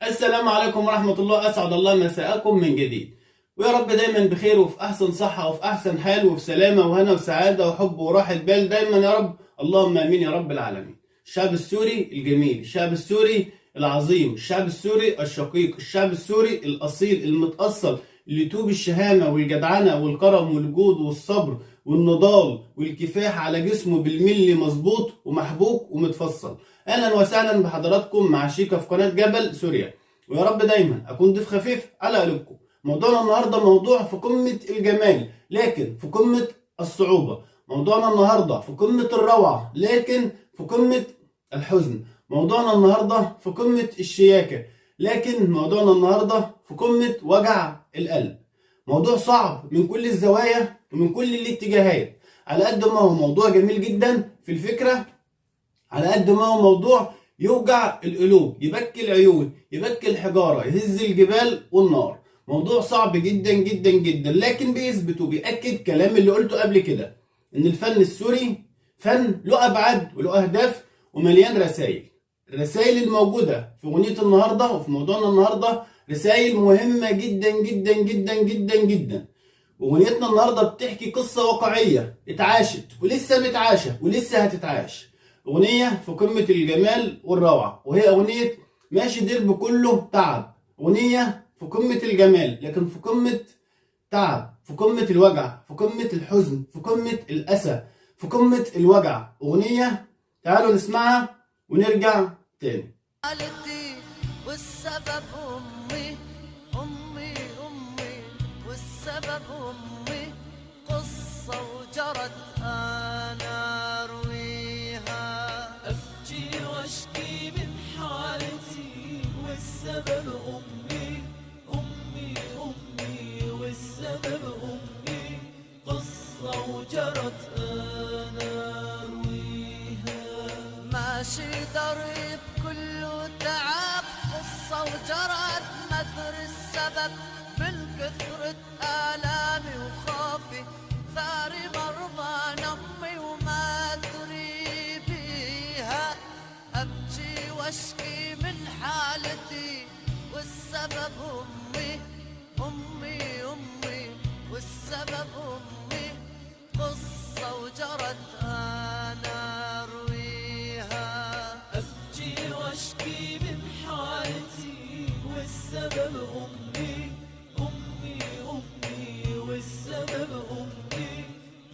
السلام عليكم ورحمة الله، أسعد الله مساءكم من جديد، ويا رب دايما بخير وفي أحسن صحة وفي أحسن حال وفي سلامة وهنا وسعادة وحب وراحة بال دايما يا رب، اللهم آمين يا رب العالمين. الشعب السوري الجميل، الشعب السوري العظيم، الشعب السوري الشقيق، الشعب السوري الأصيل المتأصل اللي توب الشهامة والجدعنة والكرم والجود والصبر والنضال والكفاح على جسمه بالملي مظبوط ومحبوك ومتفصل. اهلا وسهلا بحضراتكم مع شيكا في قناه جبل سوريا، ويا رب دايما اكون ضيف خفيف على قلوبكم. موضوعنا النهارده موضوع في قمه الجمال لكن في قمه الصعوبه. موضوعنا النهارده في قمه الروعه لكن في قمه الحزن. موضوعنا النهارده في قمه الشياكه لكن موضوعنا النهارده في قمه وجع القلب. موضوع صعب من كل الزوايا ومن كل الاتجاهات. على قد ما هو موضوع جميل جدا في الفكره، على قد ما هو موضوع يوجع القلوب، يبكي العيون، يبكي الحجارة، يهز الجبال والنار. موضوع صعب جدا جدا جدا، لكن بيثبت وبيأكد كلام اللي قلته قبل كده، ان الفن السوري فن له أبعاد وله أهداف ومليان رسائل. الرسائل الموجودة في أغنية النهاردة وفي موضوعنا النهاردة رسائل مهمة جدا جدا جدا جدا جدا. أغنيتنا النهاردة بتحكي قصة واقعية اتعاشت ولسه متعاشة ولسه هتتعاش. أغنية في قمة الجمال والروعة، وهي أغنية ماشي درب كله تعب. أغنية في قمة الجمال لكن في قمة تعب، في قمة الوجع، في قمة الحزن، في قمة الأسى، في قمة الوجع. أغنية تعالوا نسمعها ونرجع تاني. والسبب أمي أمي أمي والسبب أمي، قصة وجرت أنا أرويها، أبكي وأشكي من حالتي والسبب أمي أمي أمي والسبب أمي، قصة وجرت أنا أرويها. ماشي درب كله تعب، قصة وجرت ما أدري السبب، من كثرة آلامي وخوفي ثاري مرضى أمي وما أدري بيها. أبكي وأشكي من حالتي والسبب أمي أمي أمي والسبب أمي، قصة وجرت أنا أرويها. أبكي وأشكي من حالتي والسبب أمي أمي أمي والسبب أمي،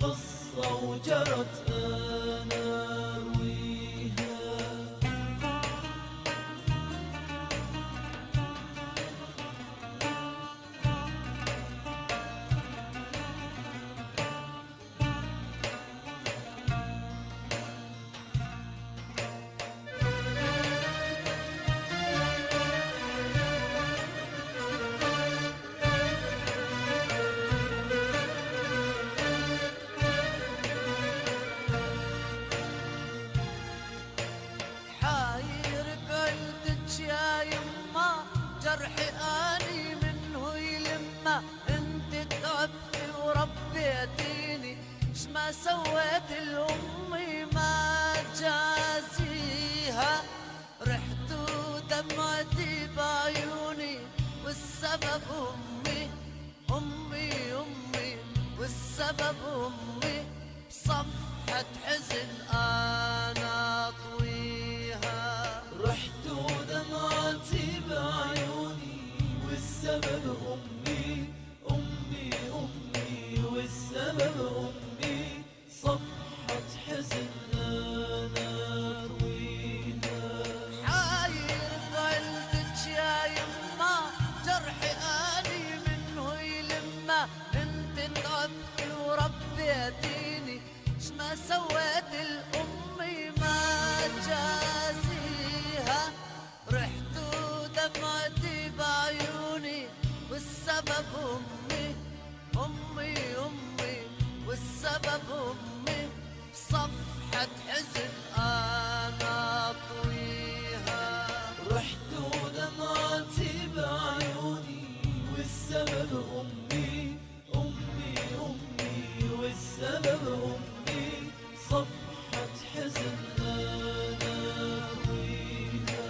قصة وجرت أنا أرويها. جرحي اني منه يلمه، انت تعبتي وربيتيني، اش ما سويت الامي ما جازيها. رحت ودمعتي بعيوني والسبب امي امي امي والسبب امي، بصفحة حزن انا اطويها. رحت ودمعتي بعيوني والسبب أمي أمي أمي والسبب أمي، صفحة حزن أنا أرويها. حاير بعلتك يا يما، جرحي اني منه يلمه، انت تعبتي وربيتيني، اش ما سويت الامي ما جازيها. رحت ودمعتي بعيوني والسبب امي امي امي والسبب امي، صفحة حزن انا اطويها. رحت ودمعتي بعيوني والسبب أمي أمي أمي والسبب أمي، صفحة حزن أنا أرويها.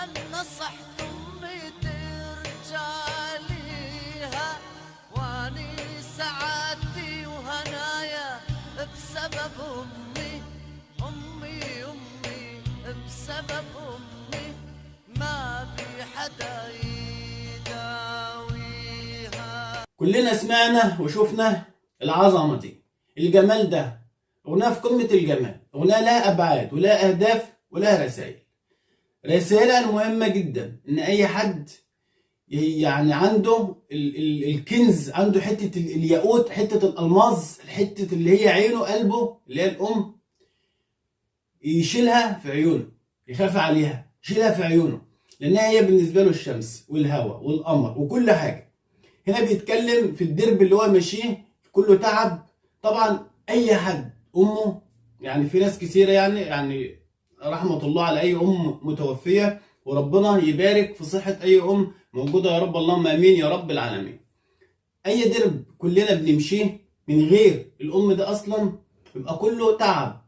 نصحت أمي ترجع ليها، واني سعادتي وهنايا بسبب أمي. أمي أمي بسبب أمي ما في حدا يداويها. كلنا سمعنا وشفنا العظمة دي، الجمال ده، أغنية في قمة الجمال، أغنية لها أبعاد ولها أهداف ولها رسائل. رسائلها المهمة جدا إن أي حد يعني عنده الكنز، عنده حتة الياقوت، حتة الألماظ، الحتة اللي هي عينه قلبه اللي هي الأم، يشيلها في عيونه، يخاف عليها، يشيلها في عيونه، لأنها هي بالنسبة له الشمس والهواء والقمر وكل حاجة. هنا بيتكلم في الدرب اللي هو ماشيه كله تعب. طبعا أي حد أمه، يعني في ناس كثيرة يعني رحمة الله على أي أم متوفية، وربنا يبارك في صحة أي أم موجودة يا رب، اللهم آمين يا رب العالمين. أي درب كلنا بنمشيه من غير الأم ده أصلا بيبقى كله تعب،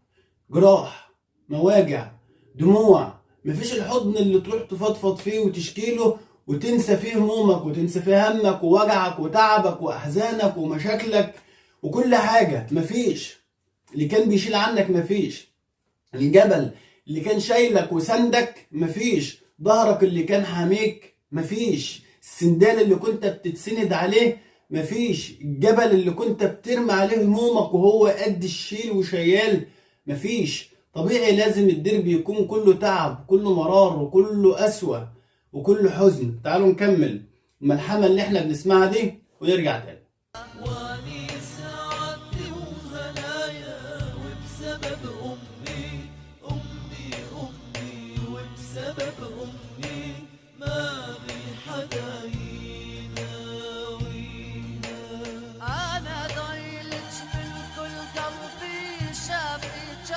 جراح، مواجع، دموع. مفيش الحضن اللي تروح تفضفض فيه وتشكيله وتنسى فيه همومك وتنسى فيه همك ووجعك وتعبك وأحزانك ومشاكلك وكل حاجة. مفيش اللي كان بيشيل عنك، مفيش الجبل اللي كان شايلك وسندك، مفيش ظهرك اللي كان حاميك، مفيش السندال اللي كنت بتتسند عليه، مفيش الجبل اللي كنت بترمي عليه همومك وهو قد الشيل وشيال، مفيش. طبيعي لازم الدرب يكون كله تعب، كله مرار، وكله قسوة، وكله حزن. تعالوا نكمل الملحمة اللي احنا بنسمعها دي ونرجع تاني. واني سعادتي وهنايا وبسبب أمي، أمي أمي وبسبب أمي ما في حدا يداويها. أنا ضايلك من كل قلبي، شافيك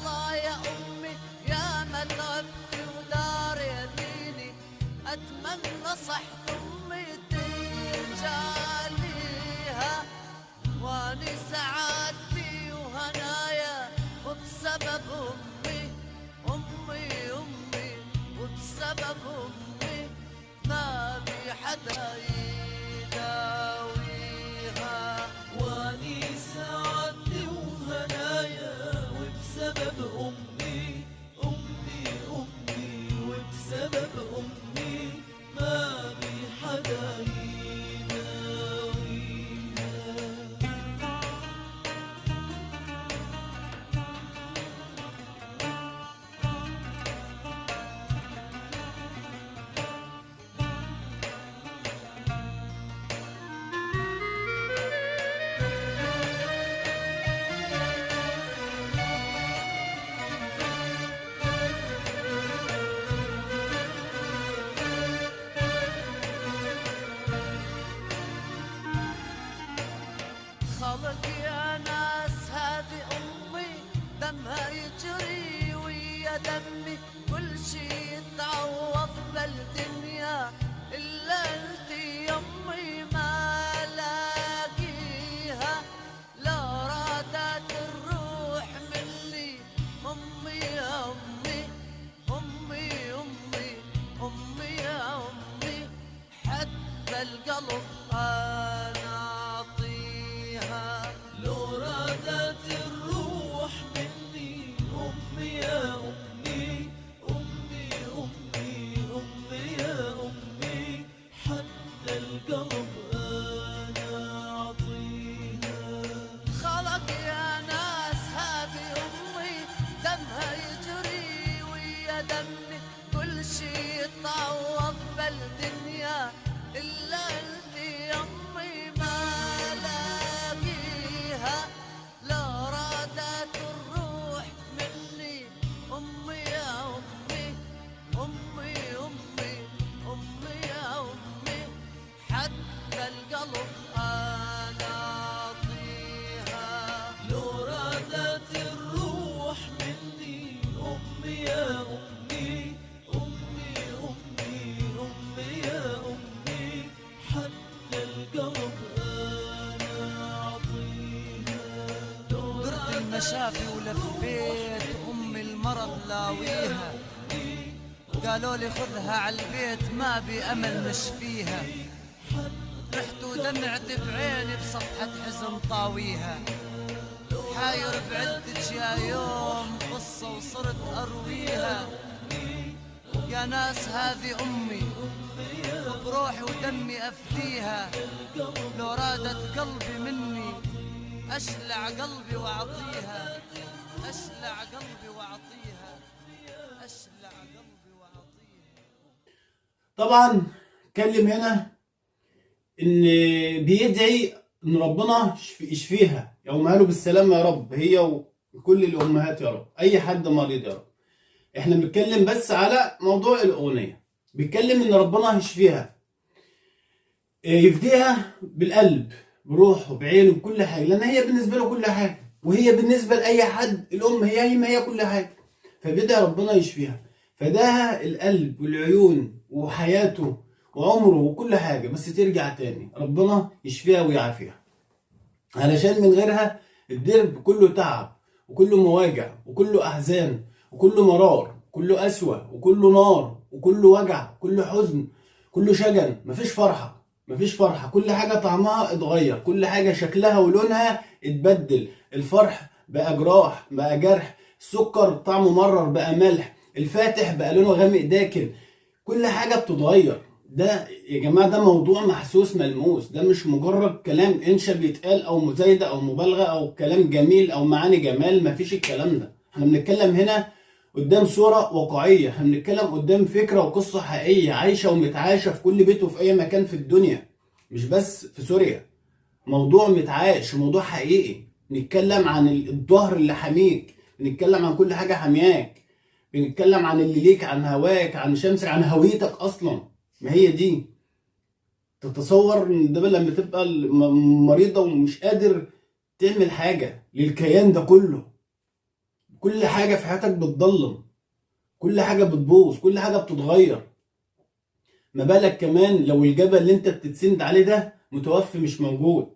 الله يا أمي، يا ما تعبتي وداريتيني، أتمنى صحت أمي ترجع ليها، واني سعادتي وهنايا وبسبب أمي. أمي أمي وبسبب أمي ما في حدا يداويها. واني سعادتي وهنايا وبسبب أمي، أمي أمي وبسبب أمي ما في حدا يداويها. خلق يا ناس هذه أمي، دمها يجري ويا دمي، كل شي يتعوض بالدنيا إلا أنت يمي ما لاقيها. لا رادت الروح مني أمي يا أمي، أمي أمي أمي يا أمي، حتى القلب أنا أعطيها. لو رادت الروح مني أمي يا أمي، أمي أمي أمي يا أمي، حتى القلب أنا أعطيها. خلق يا ناس هذه أمي، دمها يجري ويا دمي، كل شي يتعوض بالدنيا إلا أنت يمي ما لاقيها. لا رادت الروح مني أمي يا أمي، أمي أمي أمي يا أمي، حتى القلب أنا أعطيها. لو رادت الروح مني أمي يا أمي، أمي أمي أمي يا أمي، حتى القلب أنا أعطيها. درت المشافي ولفيت أم المرض لاويها، قالوا لي خذها عالبيت ما بأمل نشفيها، رحت ودمعت بعيني بصفحة حزن طاويها، حاير بعدك يا يوم قصة وصرت أرويها. يا ناس هذه أمي وبروحي ودمي أفديها، لو رادت قلبي مني أشلع قلبي وأعطيها، أشلع قلبي وأعطيها، أشلع قلبي وأعطيها. طبعا اتكلم هنا ان بيدعي ان ربنا يشفيها، يومها له بالسلامه يا رب، هي وكل الامهات يا رب، اي حد مريض يا رب. احنا بنتكلم بس على موضوع الاغنيه، بيتكلم ان ربنا يشفيها، يفديها بالقلب بروحه بعينه بكل حاجه، لان هي بالنسبه له كل حاجه، وهي بالنسبه لاي حد الام هي ما هي كل حاجه، فبدأ ربنا يشفيها، فداها القلب والعيون وحياته وعمره وكل حاجه، بس ترجع تاني ربنا يشفيها ويعافيها، علشان من غيرها الدرب كله تعب وكله مواجع وكله احزان وكله مرار، كله قسوه وكله نار وكله وجع، كله حزن، كله شجن، مفيش فرحه، مفيش فرحه، كل حاجه طعمها اتغير، كل حاجه شكلها ولونها اتبدل، الفرح بقى جراح بقى جرح، السكر طعمه مرر بقى ملح، الفاتح بقى لونه غامق داكن، كل حاجه بتتغير. ده يا جماعه ده موضوع محسوس ملموس، ده مش مجرد كلام انشا بيتقال او مزايده او مبالغه او كلام جميل او معاني جمال، مفيش الكلام ده. احنا بنتكلم هنا قدام صوره واقعيه، احنا بنتكلم قدام فكره وقصه حقيقيه عايشه ومتعاشه في كل بيت وفي اي مكان في الدنيا، مش بس في سوريا. موضوع متعاش، موضوع حقيقي، بنتكلم عن الظهر اللي حميك، بنتكلم عن كل حاجه حمياك، بنتكلم عن اللي ليك، عن هواك، عن شمسك، عن هويتك اصلا. ما هي دي، تتصور ان ده لما تبقى مريضه ومش قادر تعمل حاجه للكيان ده كله، كل حاجه في حياتك بتضلم، كل حاجه بتبوظ، كل حاجه بتتغير، ما بالك كمان لو الجبل اللي انت بتتسند عليه ده متوفي مش موجود،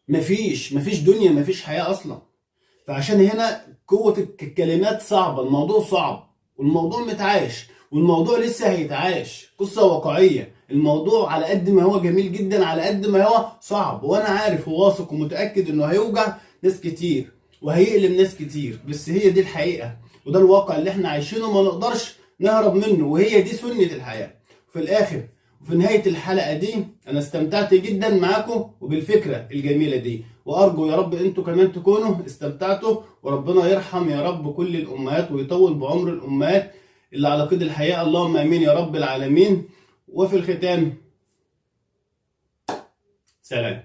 مفيش دنيا، مفيش حياه اصلا. فعشان هنا قوه الكلمات صعبه، الموضوع صعب والموضوع متعاش والموضوع لسه هيتعاش، قصه واقعيه. الموضوع على قد ما هو جميل جدا على قد ما هو صعب، وانا عارف وواثق ومتاكد انه هيوجع ناس كتير وهيألم ناس كتير، بس هي دي الحقيقه وده الواقع اللي احنا عايشينه، ما نقدرش نهرب منه، وهي دي سنه الحياه. في الاخر وفي نهايه الحلقه دي انا استمتعت جدا معاكم وبالفكره الجميله دي، وارجو يا رب انتوا كمان تكونوا استمتعتوا، وربنا يرحم يا رب كل الامهات ويطول بعمر الامهات اللي على قيد الحياه، اللهم امين يا رب العالمين. وفي الختام سلام.